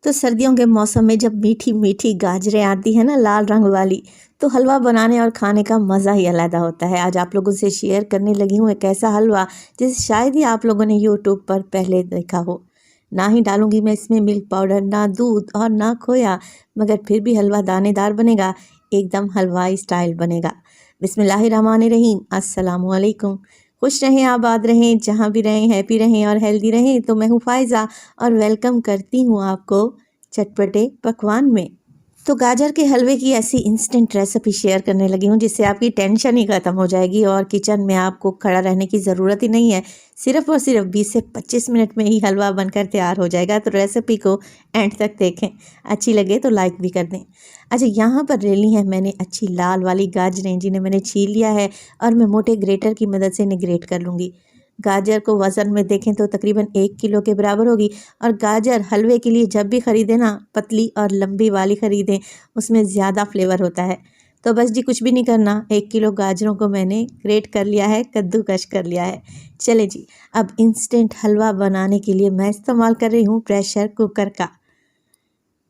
तो सर्दियों के मौसम में जब मीठी मीठी गाजरें आती हैं ना लाल रंग वाली, तो हलवा बनाने और खाने का मज़ा ही अलग होता है। आज आप लोगों से शेयर करने लगी हूँ एक ऐसा हलवा जिसे शायद ही आप लोगों ने यूट्यूब पर पहले देखा हो। ना ही डालूंगी मैं इसमें मिल्क पाउडर, ना दूध और ना खोया, मगर फिर भी हलवा दानेदार बनेगा, एकदम हलवाई स्टाइल बनेगा। बिस्मिल्लाहिर्रहमानिर्रहीम, अस्सलामुअलैकुम। खुश रहें, आबाद रहें, जहाँ भी रहें हैप्पी रहें और हेल्दी रहें। तो मैं हूँ फ़ायज़ा और वेलकम करती हूँ आपको चटपटे पकवान में। तो गाजर के हलवे की ऐसी इंस्टेंट रेसिपी शेयर करने लगी हूँ जिससे आपकी टेंशन ही ख़त्म हो जाएगी और किचन में आपको खड़ा रहने की ज़रूरत ही नहीं है। सिर्फ़ और सिर्फ 20 से 25 मिनट में ही हलवा बनकर तैयार हो जाएगा। तो रेसिपी को एंड तक देखें, अच्छी लगे तो लाइक भी कर दें। अच्छा, यहाँ पर ले ली है मैंने अच्छी लाल वाली गाजरें, जिन्हें मैंने छील लिया है और मैं मोटे ग्रेटर की मदद से इन्हें ग्रेट कर लूँगी। गाजर को वज़न में देखें तो तकरीबन 1 किलो के बराबर होगी। और गाजर हलवे के लिए जब भी ख़रीदें ना, पतली और लंबी वाली ख़रीदें, उसमें ज़्यादा फ्लेवर होता है। तो बस जी कुछ भी नहीं करना, 1 किलो गाजरों को मैंने ग्रेट कर लिया है, कद्दूकश कर लिया है। चलें जी, अब इंस्टेंट हलवा बनाने के लिए मैं इस्तेमाल कर रही हूँ प्रेशर कुकर का।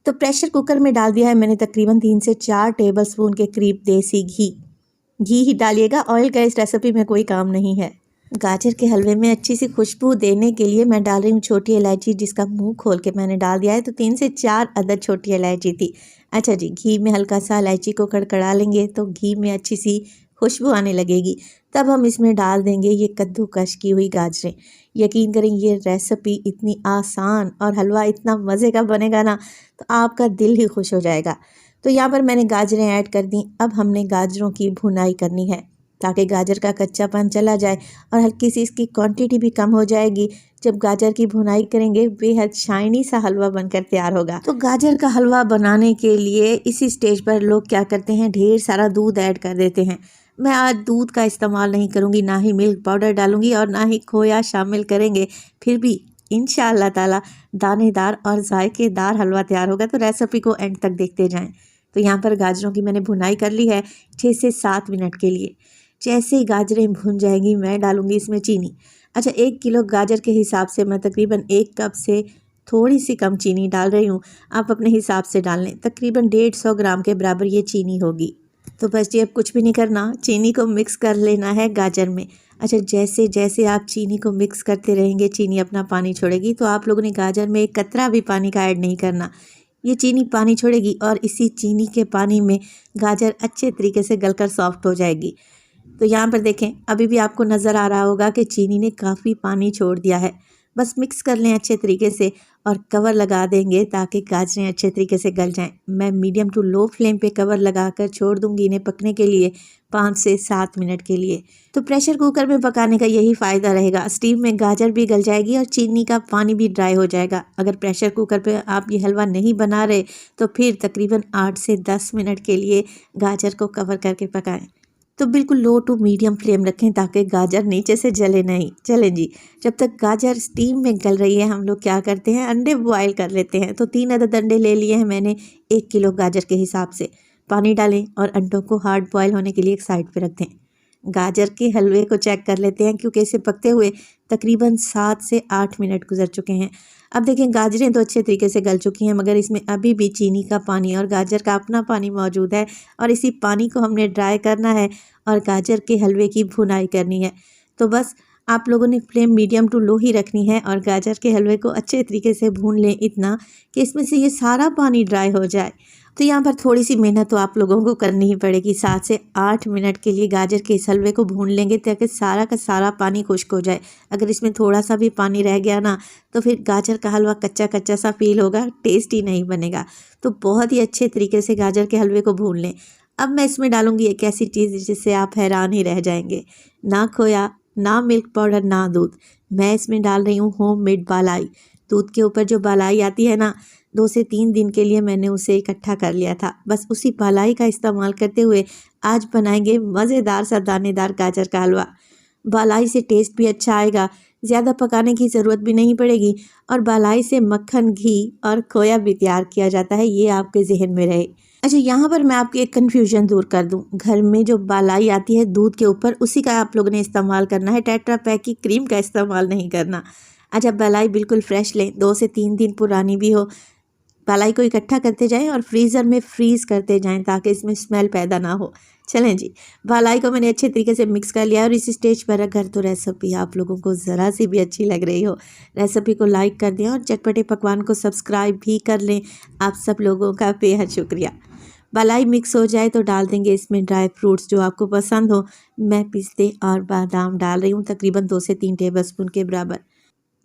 तो प्रेशर कुकर में डाल दिया है मैंने तकरीबन 3 से 4 टेबलस्पून के करीब देसी घी ही डालिएगा, ऑयल का इस रेसिपी में कोई काम नहीं है। गाजर के हलवे में अच्छी सी खुशबू देने के लिए मैं डाल रही हूँ छोटी इलायची, जिसका मुंह खोल के मैंने डाल दिया है। तो 3 से 4 अदद छोटी इलायची थी। अच्छा जी, घी में हल्का सा इलायची को कड़कड़ा लेंगे तो घी में अच्छी सी खुशबू आने लगेगी। तब हम इसमें डाल देंगे ये कद्दूकश की हुई गाजरें। यकीन करें, ये रेसिपी इतनी आसान और हलवा इतना मज़े का बनेगा ना, तो आपका दिल ही खुश हो जाएगा। तो यहाँ पर मैंने गाजरें ऐड कर दी। अब हमने गाजरों की भुनाई करनी है ताकि गाजर का कच्चापन चला जाए और हल्की सी इसकी क्वांटिटी भी कम हो जाएगी। जब गाजर की भुनाई करेंगे, बेहद शाइनी सा हलवा बनकर तैयार होगा। तो गाजर का हलवा बनाने के लिए इसी स्टेज पर लोग क्या करते हैं, ढेर सारा दूध ऐड कर देते हैं। मैं आज दूध का इस्तेमाल नहीं करूँगी, ना ही मिल्क पाउडर डालूंगी और ना ही खोया शामिल करेंगे। फिर भी इंशाअल्लाह ताला दानेदार और जायकेदार हलवा तैयार होगा। तो रेसिपी को एंड तक देखते जाएँ। तो यहाँ पर गाजरों की मैंने भुनाई कर ली है 6 से 7 मिनट के लिए। जैसे ही गाजरें भुन जाएंगी, मैं डालूंगी इसमें चीनी। अच्छा, 1 किलो गाजर के हिसाब से मैं तकरीबन 1 कप से थोड़ी सी कम चीनी डाल रही हूँ। आप अपने हिसाब से डाल लें, तकरीबन 150 ग्राम के बराबर ये चीनी होगी। तो बस जी अब कुछ भी नहीं करना, चीनी को मिक्स कर लेना है गाजर में। अच्छा, जैसे जैसे आप चीनी को मिक्स करते रहेंगे, चीनी अपना पानी छोड़ेगी। तो आप लोगों ने गाजर में एक कतरा भी पानी का ऐड नहीं करना, ये चीनी पानी छोड़ेगी और इसी चीनी के पानी में गाजर अच्छे तरीके से गलकर सॉफ्ट हो जाएगी। तो यहाँ पर देखें, अभी भी आपको नज़र आ रहा होगा कि चीनी ने काफ़ी पानी छोड़ दिया है। बस मिक्स कर लें अच्छे तरीके से और कवर लगा देंगे ताकि गाजरें अच्छे तरीके से गल जाएं। मैं मीडियम टू लो फ्लेम पे कवर लगाकर छोड़ दूंगी इन्हें पकने के लिए 5 से 7 मिनट के लिए। तो प्रेशर कुकर में पकाने का यही फ़ायदा रहेगा, स्टीम में गाजर भी गल जाएगी और चीनी का पानी भी ड्राई हो जाएगा। अगर प्रेशर कुकर पे आप ये हलवा नहीं बना रहे तो फिर तकरीबन 8 से 10 मिनट के लिए गाजर को कवर करके पकाएं। तो बिल्कुल लो टू मीडियम फ्लेम रखें ताकि गाजर नीचे से जले नहीं। चलें जी, जब तक गाजर स्टीम में गल रही है, हम लोग क्या करते हैं, अंडे बॉयल कर लेते हैं। तो 3 अदद अंडे ले लिए हैं मैंने 1 किलो गाजर के हिसाब से। पानी डालें और अंडों को हार्ड बॉयल होने के लिए एक साइड पर रख दें। गाजर के हलवे को चेक कर लेते हैं, क्योंकि इसे पकते हुए तकरीबन 7 से 8 मिनट गुजर चुके हैं। अब देखें, गाजरें तो अच्छे तरीके से गल चुकी हैं, मगर इसमें अभी भी चीनी का पानी और गाजर का अपना पानी मौजूद है और इसी पानी को हमने ड्राई करना है और गाजर के हलवे की भुनाई करनी है। तो बस आप लोगों ने फ्लेम मीडियम टू लो ही रखनी है और गाजर के हलवे को अच्छे तरीके से भून लें, इतना कि इसमें से ये सारा पानी ड्राई हो जाए। तो यहाँ पर थोड़ी सी मेहनत तो आप लोगों को करनी ही पड़ेगी। 7 से 8 मिनट के लिए गाजर के इस हलवे को भून लेंगे ताकि सारा का सारा पानी खुश्क हो जाए। अगर इसमें थोड़ा सा भी पानी रह गया ना, तो फिर गाजर का हलवा कच्चा कच्चा सा फील होगा, टेस्टी नहीं बनेगा। तो बहुत ही अच्छे तरीके से गाजर के हलवे को भून लें। अब मैं इसमें डालूंगी एक ऐसी चीज़ जिससे आप हैरान ही रह जाएंगे। ना खोया, ना मिल्क पाउडर, ना दूध। मैं इसमें डाल रही हूँ होममेड बालाई। दूध के ऊपर जो बालाई आती है ना, 2 से 3 दिन के लिए मैंने उसे इकट्ठा कर लिया था। बस उसी बालाई का इस्तेमाल करते हुए आज बनाएंगे मज़ेदार सा दानेदार गाजर का हलवा। बालाई से टेस्ट भी अच्छा आएगा, ज़्यादा पकाने की ज़रूरत भी नहीं पड़ेगी और बालाई से मक्खन, घी और खोया भी तैयार किया जाता है, ये आपके जहन में रहे। अच्छा, यहाँ पर मैं आपकी एक कन्फ्यूजन दूर कर दूँ। घर में जो बालाई आती है दूध के ऊपर, उसी का आप लोगों ने इस्तेमाल करना है, टेट्रा पैक की क्रीम का इस्तेमाल नहीं करना। अच्छा, बालाई बिल्कुल फ्रेश लें, 2 से 3 दिन पुरानी भी हो, बालाई को इकट्ठा करते जाएं और फ्रीज़र में फ्रीज़ करते जाएं ताकि इसमें स्मेल पैदा ना हो। चलें जी, बालाई को मैंने अच्छे तरीके से मिक्स कर लिया और इस स्टेज पर अगर तो रेसिपी आप लोगों को ज़रा सी भी अच्छी लग रही हो, रेसिपी को लाइक कर दें और चटपटे पकवान को सब्सक्राइब भी कर लें। आप सब लोगों का बेहद शुक्रिया। बालाई मिक्स हो जाए तो डाल देंगे इसमें ड्राई फ्रूट्स जो आपको पसंद हो। मैं पिस्ते और बादाम डाल रही हूँ, तकरीबन 2 से 3 टेबलस्पून के बराबर।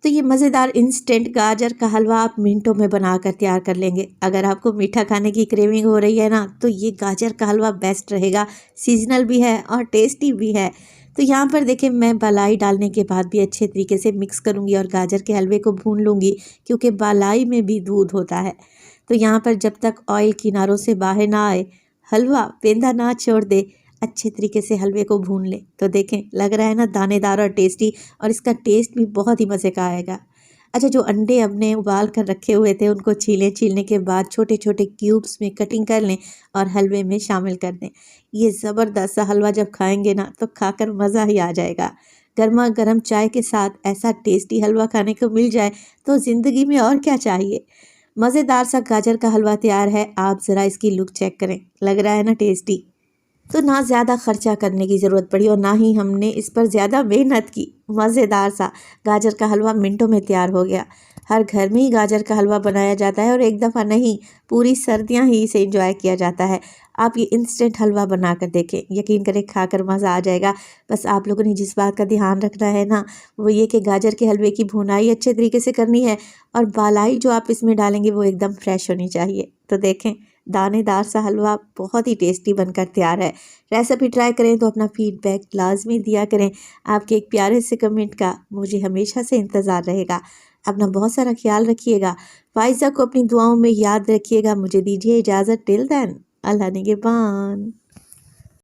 तो ये मज़ेदार इंस्टेंट गाजर का हलवा आप मिनटों में बनाकर तैयार कर लेंगे। अगर आपको मीठा खाने की क्रेविंग हो रही है ना, तो ये गाजर का हलवा बेस्ट रहेगा। सीजनल भी है और टेस्टी भी है। तो यहाँ पर देखिए, मैं बालाई डालने के बाद भी अच्छे तरीके से मिक्स करूँगी और गाजर के हलवे को भून लूँगी, क्योंकि बालाई में भी दूध होता है। तो यहाँ पर जब तक ऑयल किनारों से बाहर ना आए, हलवा पेंदा ना छोड़ दे, अच्छे तरीके से हलवे को भून लें। तो देखें, लग रहा है ना दानेदार और टेस्टी, और इसका टेस्ट भी बहुत ही मज़े का आएगा। अच्छा, जो अंडे अपने उबाल कर रखे हुए थे उनको छीलने के बाद छोटे छोटे क्यूब्स में कटिंग कर लें और हलवे में शामिल कर दें। ये ज़बरदस्त सा हलवा जब खाएंगे ना, तो खाकर मज़ा ही आ जाएगा। गर्मा गर्म चाय के साथ ऐसा टेस्टी हलवा खाने को मिल जाए तो ज़िंदगी में और क्या चाहिए। मज़ेदार सा गाजर का हलवा तैयार है। आप ज़रा इसकी लुक चेक करें, लग रहा है ना टेस्टी। तो ना ज़्यादा खर्चा करने की ज़रूरत पड़ी और ना ही हमने इस पर ज़्यादा मेहनत की। मज़ेदार सा गाजर का हलवा मिनटों में तैयार हो गया। हर घर में ही गाजर का हलवा बनाया जाता है और एक दफ़ा नहीं, पूरी सर्दियां ही इसे एंजॉय किया जाता है। आप ये इंस्टेंट हलवा बना कर देखें, यकीन करें खाकर मज़ा आ जाएगा। बस आप लोगों ने जिस बात का ध्यान रखना है ना, वो ये कि गाजर के हलवे की भुनाई अच्छे तरीके से करनी है और बालाई जो आप इसमें डालेंगे वो एकदम फ्रेश होनी चाहिए। तो देखें, दानेदार सा हलवा बहुत ही टेस्टी बनकर तैयार है। रेसिपी ट्राई करें तो अपना फीडबैक लाजमी दिया करें। आपके एक प्यारे से कमेंट का मुझे हमेशा से इंतज़ार रहेगा। अपना बहुत सारा ख्याल रखिएगा। फ़ाइज़ा को अपनी दुआओं में याद रखिएगा। मुझे दीजिए इजाज़त। टिल देन, अल्लाह निगहबान।